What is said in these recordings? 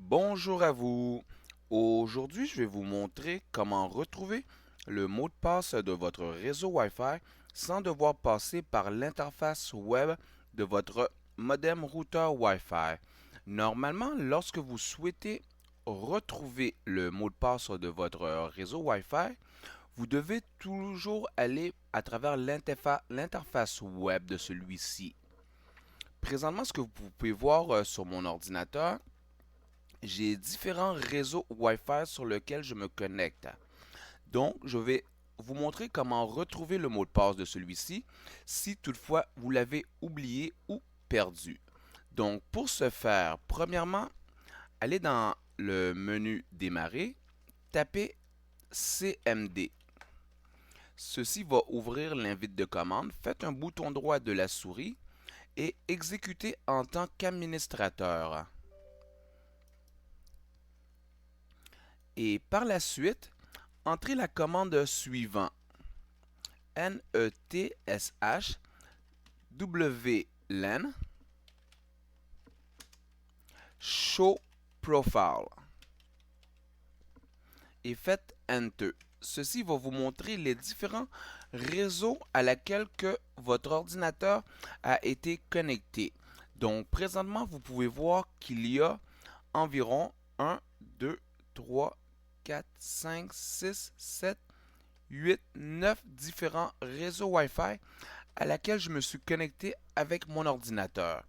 Bonjour à vous. Aujourd'hui, je vais vous montrer comment retrouver le mot de passe de votre réseau Wi-Fi sans devoir passer par l'interface web de votre modem routeur Wi-Fi. Normalement, lorsque vous souhaitez retrouver le mot de passe de votre réseau Wi-Fi, vous devez toujours aller à travers l'interface web de celui-ci. Présentement, ce que vous pouvez voir sur mon ordinateur, j'ai différents réseaux Wi-Fi sur lesquels je me connecte. Donc, je vais vous montrer comment retrouver le mot de passe de celui-ci si toutefois vous l'avez oublié ou perdu. Donc, pour ce faire, premièrement, allez dans le menu Démarrer, tapez CMD. Ceci va ouvrir l'invite de commande. Faites un bouton droit de la souris et exécutez en tant qu'administrateur. Et par la suite, entrez la commande suivante: netsh wlen show profile et faites Enter. Ceci va vous montrer les différents réseaux à laquelle que votre ordinateur a été connecté. Donc présentement, vous pouvez voir qu'il y a environ 1, 2, 3, 4, 5, 6, 7, 8, 9 différents réseaux Wi-Fi à laquelle je me suis connecté avec mon ordinateur.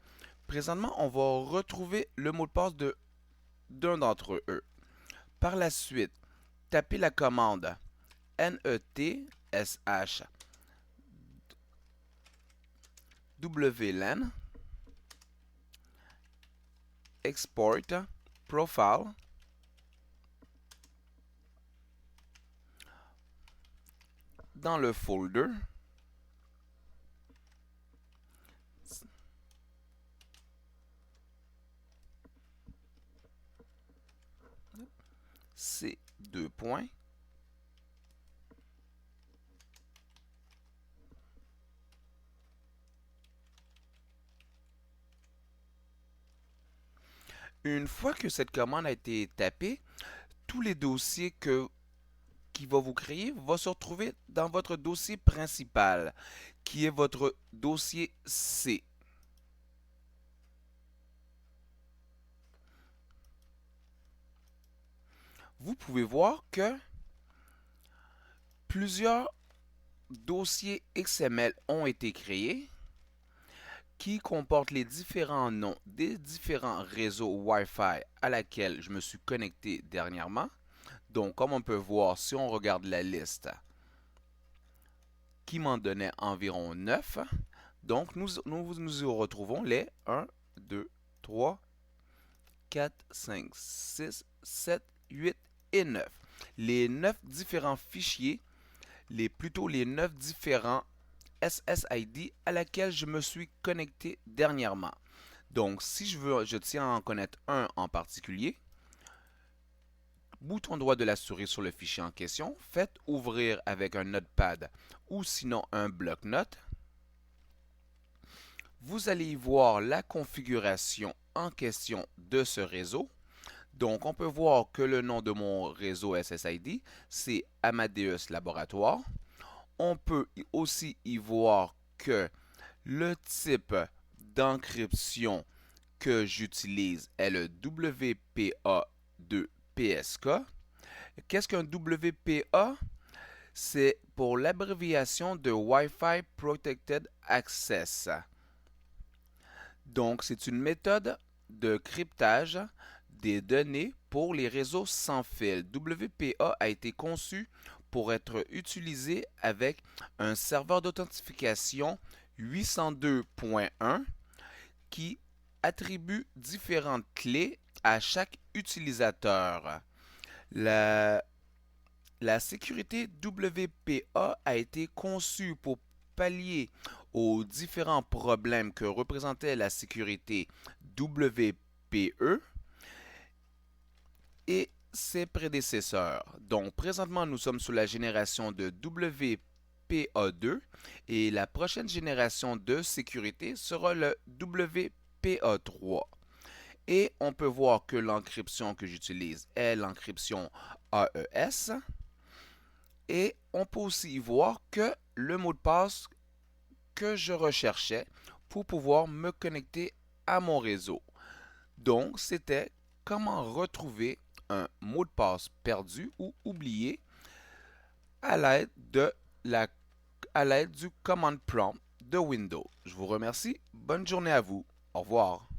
Présentement, on va retrouver le mot de passe d'un d'entre eux. Par la suite, tapez la commande netsh wlen export profile dans le folder C2. Une fois que cette commande a été tapée, tous les dossiers qui va vous créer va se retrouver dans votre dossier principal, qui est votre dossier C. Vous pouvez voir que plusieurs dossiers XML ont été créés qui comportent les différents noms des différents réseaux Wi-Fi à laquelle je me suis connecté dernièrement. Donc, comme on peut voir, si on regarde la liste, qui m'en donnait environ 9, donc nous y retrouvons les 1, 2, 3, 4, 5, 6, 7, 8 et 9. Les 9 différents fichiers, plutôt les 9 différents SSID à laquelle je me suis connecté dernièrement. Donc, si je tiens à en connaître un en particulier, bouton droit de la souris sur le fichier en question, faites ouvrir avec un notepad ou sinon un bloc-notes. Vous allez y voir la configuration en question de ce réseau. Donc, on peut voir que le nom de mon réseau SSID, c'est Amadeus Laboratoire. On peut aussi y voir que le type d'encryption que j'utilise est le WPA2PSK. Qu'est-ce qu'un WPA? C'est pour l'abréviation de Wi-Fi Protected Access. Donc, c'est une méthode de cryptage des données pour les réseaux sans fil. WPA a été conçu pour être utilisé avec un serveur d'authentification 802.1 qui attribue différentes clés à chaque utilisateur. La, la sécurité WPA a été conçue pour pallier aux différents problèmes que représentait la sécurité WPE et ses prédécesseurs. Donc, présentement, nous sommes sous la génération de WPA2 et la prochaine génération de sécurité sera le WPA3. Et on peut voir que l'encryption que j'utilise est l'encryption AES. Et on peut aussi voir que le mot de passe que je recherchais pour pouvoir me connecter à mon réseau. Donc, c'était comment retrouver un mot de passe perdu ou oublié à l'aide de la à l'aide du command prompt de Windows. Je vous remercie. Bonne journée à vous. Au revoir.